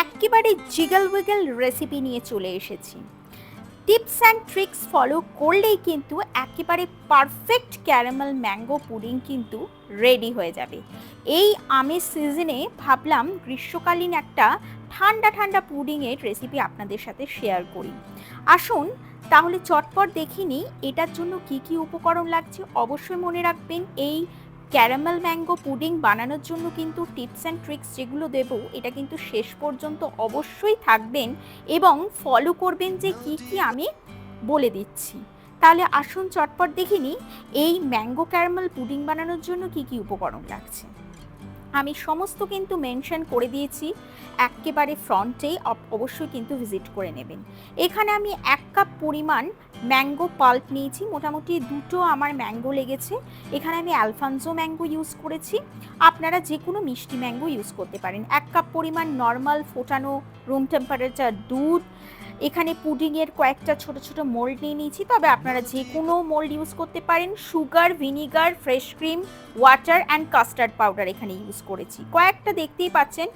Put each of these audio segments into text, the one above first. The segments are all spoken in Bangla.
একেবারে জিগল উইগল রেসিপি নিয়ে চলে এসেছি। টিপস অ্যান্ড ট্রিক্স ফলো করলেই কিন্তু একেবারে পারফেক্ট ক্যারামেল ম্যাঙ্গো পুডিং কিন্তু রেডি হয়ে যাবে। এই আমের সিজনে ভাবলাম গ্রীষ্মকালীন একটা ঠান্ডা ঠান্ডা পুডিংয়ের রেসিপি আপনাদের সাথে শেয়ার করি। আসুন তাহলে চটপট দেখিনি এটার জন্য কি কি উপকরণ লাগছে। অবশ্যই মনে রাখবেন এই ক্যারামেল ম্যাঙ্গো পুডিং বানানোর জন্য কিন্তু টিপস অ্যান্ড ট্রিক্স যেগুলো দেব এটা কিন্তু শেষ পর্যন্ত অবশ্যই থাকবেন এবং ফলো করবেন যে কি কি আমি বলে দিচ্ছি। তাহলে আসুন চটপট দেখে নিই এই ম্যাঙ্গো ক্যারামেল পুডিং বানানোর জন্য কি কি উপকরণ লাগছে। আমি সমস্ত কিন্তু মেনশন করে দিয়েছি একেবারে ফ্রন্টে, অবশ্যই কিন্তু ভিজিট করে নেবেন। এখানে আমি 1 কাপ পরিমাণ ম্যাঙ্গো পাল্প নিয়েছি, মোটামুটি দুটো আমার ম্যাঙ্গো লেগেছে। এখানে আমি অ্যালফানসো ম্যাঙ্গো ইউজ করেছি, আপনারা যে কোনো মিষ্টি ম্যাঙ্গো ইউজ করতে পারেন। 1 কাপ পরিমাণ নর্মাল ফোটানো রুম টেম্পারেচার দুধ। এখানে পুডিংয়ের কয়েকটা ছোট ছোট মোল্ড নিয়ে নিয়েছি, তবে আপনারা যে কোনো মোল্ড ইউজ করতে পারেন। Sugar, vinegar, fresh cream, water and custard powder এখানে ইউজ করেছি। কয়েকটা দেখতেই পাচ্ছেন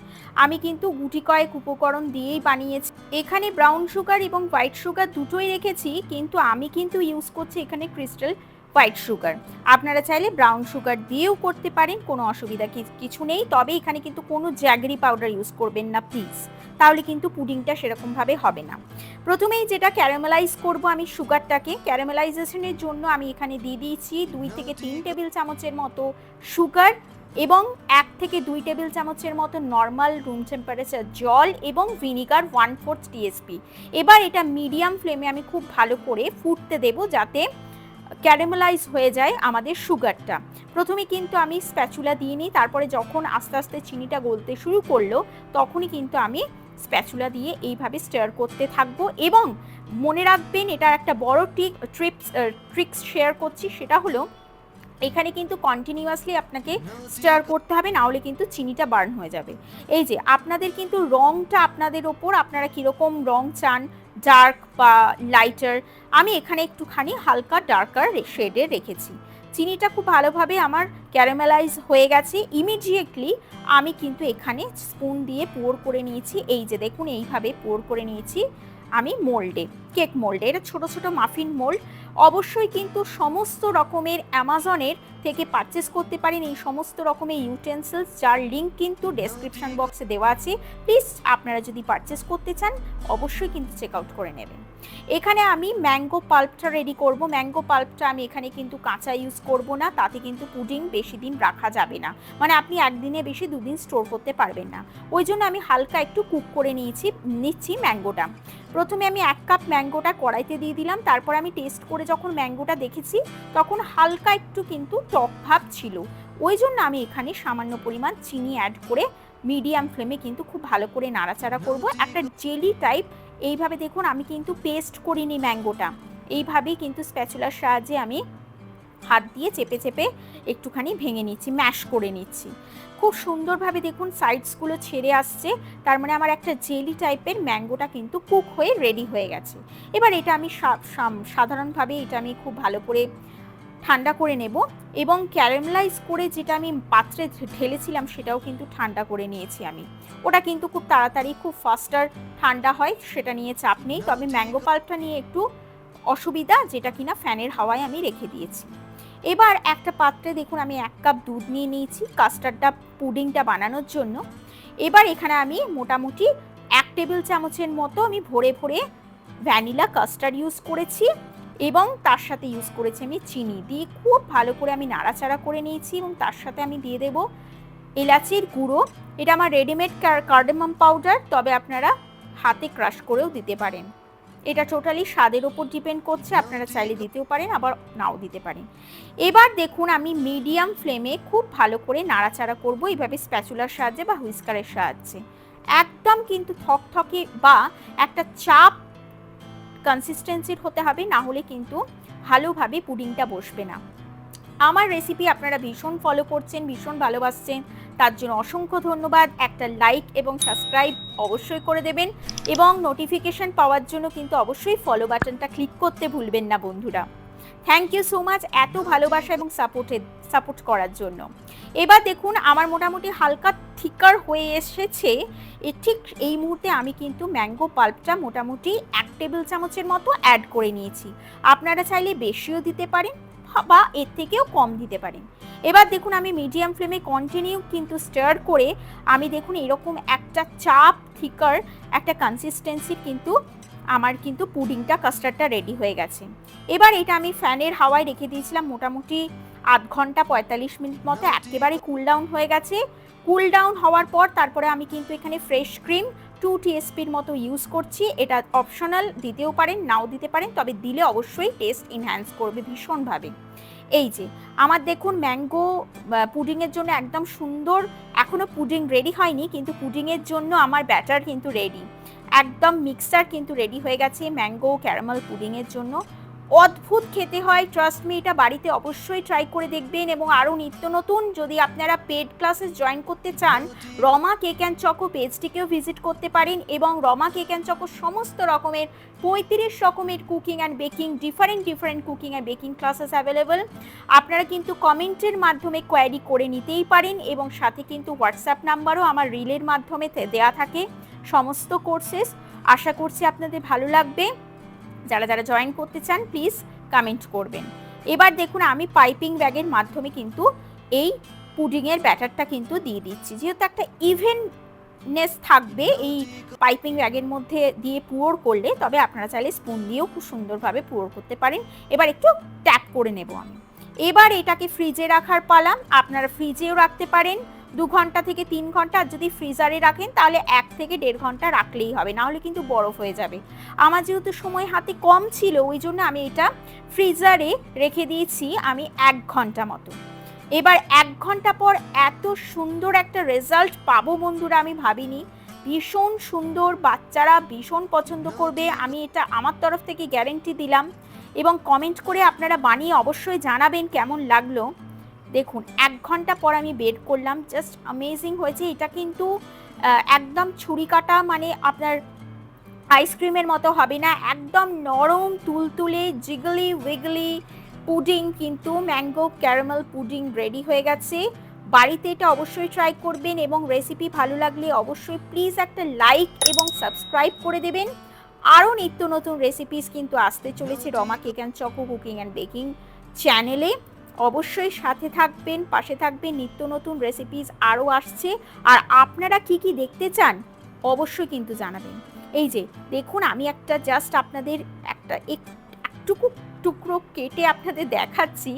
আমি কিন্তু গুটি কয়েক উপকরণ দিয়েই বানিয়েছি। এখানে ব্রাউন সুগার এবং হোয়াইট সুগার দুটোই রেখেছি, কিন্তু আমি কিন্তু ইউজ করছি এখানে ক্রিস্টাল হোয়াইট সুগার। আপনারা চাইলে ব্রাউন সুগার দিয়েও করতে পারেন, কোনো অসুবিধা কিছু নেই। তবে এখানে কিন্তু কোনো জ্যাগরি পাউডার ইউজ করবেন না প্লিজ, তাহলে কিন্তু পুডিংটা সেরকমভাবে হবে না। প্রথমেই যেটা ক্যারামেলাইজ করব আমি সুগারটাকে, ক্যারামেলাইজেশনের জন্য আমি এখানে দিয়ে দিয়েছি 2 থেকে 3 টেবিল চামচের মতো সুগার এবং 1 থেকে 2 টেবিল চামচের মতো নর্মাল রুম টেম্পারেচার জল এবং ভিনিগার 1/4 টিএসপি। এবার এটা মিডিয়াম ফ্লেমে আমি খুব ভালো করে ফুটতে দেব যাতে ক্যারামেলাইজ হয়ে যায় আমাদের সুগারটা। প্রথমে কিন্তু আমি স্প্যাচুলা দিয়ে নিই, তারপরে যখন আস্তে আস্তে চিনিটা গলতে শুরু করলো তখনই কিন্তু আমি স্প্যাচুলা দিয়ে এইভাবে স্টার করতে থাকবো। এবং মনে রাখবেন এটার একটা বড় ট্রিক্স শেয়ার করছি, সেটা হলো এখানে কিন্তু কন্টিনিউয়াসলি আপনাকে স্টার করতে হবে, না হলে কিন্তু চিনিটা বার্ন হয়ে যাবে। এই যে আপনাদের কিন্তু রঙটা আপনাদের ওপর, আপনারা কীরকম রং চান, ডার্ক বা লাইটার। আমি এখানে একটুখানি হালকা ডার্কার শেডে রেখেছি। চিনিটা খুব ভালোভাবে আমার ক্যারামেলাইজ হয়ে গেছে। ইমিডিয়েটলি আমি কিন্তু এখানে স্পুন দিয়ে পোর করে নিয়েছি। এই যে দেখুন এইভাবে পোর করে নিয়েছি আমি মোল্ডে, কেক মোল্ডে। এটা ছোট ছোট মাফিন মোল্ড। অবশ্যই কিন্তু সমস্ত রকমের অ্যামাজনের থেকে পারচেস করতে পারেন এই সমস্ত রকমের ইউটেন্সিলস, যার লিঙ্ক কিন্তু ডেসক্রিপশন বক্সে দেওয়া আছে। প্লিজ আপনারা যদি পারচেস করতে চান অবশ্যই কিন্তু চেক আউট করে নেবেন। এখানে আমি ম্যাঙ্গো পাল্পটা রেডি করব। ম্যাঙ্গো পাল্পটা আমি এখানে কিন্তু কাঁচা ইউজ করব না, তাতে কিন্তু পুডিং বেশি দিন রাখা যাবে না, মানে আপনি একদিনে বেশি 2 দিন স্টোর করতে পারবেন না। ওই জন্য আমি হালকা একটু কুক করে নিচ্ছি ম্যাঙ্গোটা। প্রথমে আমি 1 কাপ ম্যাঙ্গোটা কড়াইতে দিয়ে দিলাম, তারপর আমি টেস্ট করে যখন ম্যাঙ্গোটা দেখেছি তখন হালকা একটু কিন্তু টক ভাব ছিল, ওই জন্য আমি এখানে সামান্য পরিমাণ চিনি অ্যাড করে মিডিয়াম ফ্লেমে কিন্তু খুব ভালো করে নাড়াচাড়া করব। একটা জেলি টাইপ এইভাবে দেখুন, আমি কিন্তু পেস্ট করিনি ম্যাঙ্গোটা, এইভাবেই কিন্তু স্প্যাচুলার সাহায্যে আমি হাত দিয়ে চেপে চেপে একটুখানি ভেঙে নিচ্ছি, ম্যাশ করে নিচ্ছি। খুব সুন্দরভাবে দেখুন সাইডসগুলো ছেড়ে আসছে, তার মানে আমার একটা জেলি টাইপের ম্যাঙ্গোটা কিন্তু কুক হয়ে রেডি হয়ে গেছে। এবার এটা আমি সাধারণভাবে এটা আমি খুব ভালো করে ঠান্ডা করে নেব এবং ক্যারামেলাইজ করে যেটা আমি পাত্রে ঢেলেছিলাম সেটাও কিন্তু ঠান্ডা করে নিয়েছি আমি। ওটা কিন্তু খুব তাড়াতাড়ি খুব ফাস্টার ঠান্ডা হয়, সেটা নিয়ে চাপ নেই। তবে ম্যাঙ্গো পাল্পটা নিয়ে একটু অসুবিধা, যেটা কিনা ফ্যানের হাওয়ায় আমি রেখে দিয়েছি। এবার একটা পাত্রে দেখুন আমি 1 কাপ দুধ নিয়ে নিয়েছি কাস্টার্ডটা পুডিংটা বানানোর জন্য। এবার এখানে আমি মোটামুটি 1 টেবিল চামচের মতো আমি ভরে ভরে ভ্যানিলা কাস্টার্ড ইউজ করেছি এবং তার সাথে ইউজ করেছি আমি চিনি। দিয়ে খুব ভালো করে আমি নাড়াচাড়া করে নিয়েছি এবং তার সাথে আমি দিয়ে দেব এলাচির গুঁড়ো। এটা আমার রেডিমেড কার্ডামাম পাউডার, তবে আপনারা হাতে ক্রাশ করেও দিতে পারেন। এটা টোটালি স্বাদের ওপর ডিপেন্ড করছে, আপনারা চাইলে দিতেও পারেন আবার নাও দিতে পারেন। এবার দেখুন আমি মিডিয়াম ফ্লেমে খুব ভালো করে নাড়াচাড়া করব এইভাবে স্প্যাচুলার সাহায্যে বা হুইস্কারের সাহায্যে। একদম কিন্তু থকথকে বা একটা চাপ কনসিস্টেন্সির হতে হবে, না হলে কিন্তু ভালোভাবে পুডিংটা বসবে না। আমার রেসিপি আপনারা ভীষণ ফলো করছেন, ভীষণ ভালোবাসছেন, তার জন্য অসংখ্য ধন্যবাদ। একটা লাইক এবং সাবস্ক্রাইব অবশ্যই করে দেবেন এবং নোটিফিকেশন পাওয়ার জন্য কিন্তু অবশ্যই ফলো বাটনটা ক্লিক করতে ভুলবেন না বন্ধুরা। থ্যাংক ইউ সো মাচ এত ভালোবাসা এবং সাপোর্ট করার জন্য। এবার দেখুন আমার মোটামুটি হালকা থিকার হয়ে এসেছে। ঠিক এই মুহূর্তে আমি কিন্তু ম্যাঙ্গো পাল্পটা মোটামুটি 1 টেবিল চামচের মতো অ্যাড করে নিয়েছি। আপনারা চাইলে বেশিও দিতে পারেন বা এর থেকেও কম দিতে পারেন। এবার দেখুন আমি মিডিয়াম ফ্লেমে কন্টিনিউ কিন্তু স্টার করে আমি দেখুন এরকম একটা চাপ থিকার একটা কনসিস্টেন্সি কিন্তু আমার কিন্তু পুডিংটা কাস্টার্ডটা রেডি হয়ে গেছে। এবার এটা আমি ফ্যানের হাওয়ায় রেখে দিয়েছিলাম মোটামুটি আধ ঘন্টা 45 মিনিট মতো, একেবারে কুল ডাউন হয়ে গেছে। কুল ডাউন হওয়ার পর তারপরে আমি কিন্তু এখানে ফ্রেশ ক্রিম 2 টিএসপির মতো ইউজ করছি। এটা অপশনাল, দিতেও পারেন নাও দিতে পারেন, তবে দিলে অবশ্যই টেস্ট এনহ্যান্স করবে ভীষণভাবে। এই যে আমার দেখুন ম্যাঙ্গো পুডিংয়ের জন্য একদম সুন্দর, এখনও পুডিং রেডি হয়নি কিন্তু পুডিংয়ের জন্য আমার ব্যাটার কিন্তু রেডি, একদম মিক্সচার কিন্তু রেডি হয়ে গেছে ম্যাঙ্গো ক্যারামেল পুডিংয়ের জন্য। অদ্ভুত খেতে হয়, ট্রাস্ট মি, এটা বাড়িতে অবশ্যই ট্রাই করে দেখবেন। এবং আরও নিত্য নতুন যদি আপনারা পেড ক্লাসে জয়েন করতে চান, রমা কেক অ্যান্ড চকো পেজটিকেও ভিজিট করতে পারেন। এবং রমা কেক অ্যান্ড চকো সমস্ত রকমের 35 রকমের cooking and baking, different cooking and baking classes available. আপনারা কিন্তু কমেন্টের মাধ্যমে কোয়ারি করে নিতেই পারেন এবং সাথে কিন্তু হোয়াটসঅ্যাপ নাম্বারও আমার রিলের মাধ্যমে দেয়া থাকে সমস্ত কোর্সেস। আশা করছি আপনাদের ভালো লাগবে। যারা যারা জয়েন করতে চান প্লিজ কমেন্ট করবেন। এবার দেখুন আমি পাইপিং ব্যাগের মাধ্যমে কিন্তু এই পুডিংয়ের ব্যাটারটা কিন্তু দিয়ে দিচ্ছি, যেহেতু একটা ইভেননেস থাকবে এই পাইপিং ব্যাগের মধ্যে দিয়ে পুয়োর করলে, তবে আপনারা চাইলে স্পুন দিয়েও খুব সুন্দরভাবে পুয়োর করতে পারেন। এবার একটু ট্যাপ করে নেব আমি। এবার এটাকে ফ্রিজে রাখার পালা, আপনারা ফ্রিজেও রাখতে পারেন 2 ঘন্টা থেকে 3 ঘন্টা, আর যদি ফ্রিজারে রাখেন তাহলে 1 থেকে 1.5 ঘন্টা রাখলেই হবে, নাহলে কিন্তু বরফ হয়ে যাবে। আমার যেহেতু সময় হাতে কম ছিল ওই জন্য আমি এটা ফ্রিজারে রেখে দিয়েছি আমি 1 ঘন্টা মতো। এবার 1 ঘন্টা পর এত সুন্দর একটা রেজাল্ট পাবো বন্ধুরা আমি ভাবিনি। ভীষণ সুন্দর, বাচ্চারা ভীষণ পছন্দ করবে, আমি এটা আমার তরফ থেকে গ্যারেন্টি দিলাম। এবং কমেন্ট করে আপনারা বানিয়ে অবশ্যই জানাবেন কেমন লাগলো। দেখুন 1 ঘন্টা পর আমি বের করলাম, জাস্ট অ্যামেজিং হয়েছে। এটা কিন্তু একদম ছুরি কাটা মানে আপনার আইসক্রিমের মতো হবে না, একদম নরম তুলতুলে জিগলি উইগলি পুডিং কিন্তু ম্যাঙ্গো ক্যারামেল পুডিং রেডি হয়ে গেছে। বাড়িতে এটা অবশ্যই ট্রাই করবেন এবং রেসিপি ভালো লাগলে অবশ্যই প্লিজ একটা লাইক এবং সাবস্ক্রাইব করে দেবেন। আরও নিত্য নতুন রেসিপিস কিন্তু আসতে চলেছে Rama cake and choco cooking and baking চ্যানেলে। অবশ্যই সাথে থাকবেন, পাশে থাকবেন, নিত্য নতুন রেসিপিস আরও আসছে। আর আপনারা কি কি দেখতে চান অবশ্যই কিন্তু জানাবেন। এই যে দেখুন আমি একটা জাস্ট আপনাদের একটা একটুকু টুকরো কেটে আপনাদের দেখাচ্ছি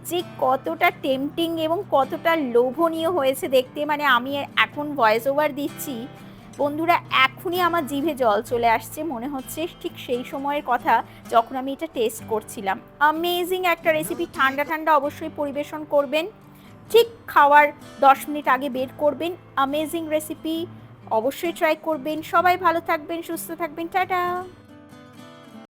যে কতটা টেম্পটিং এবং কতটা লোভনীয় হয়েছে দেখতে। মানে আমি এখন ভয়েস ওভার দিচ্ছি বন্ধুরা, এখনই আমার জিভে জল চলে আসছে, মনে হচ্ছে ঠিক সেই সময়ের কথা যখন আমি এটা টেস্ট করছিলাম। অ্যামেজিং একটা রেসিপি, ঠান্ডা ঠান্ডা অবশ্যই পরিবেশন করবেন, ঠিক খাওয়ার 10 মিনিট আগে বের করবেন। অ্যামেজিং রেসিপি, অবশ্যই ট্রাই করবেন। সবাই ভালো থাকবেন, সুস্থ থাকবেন, টাটা।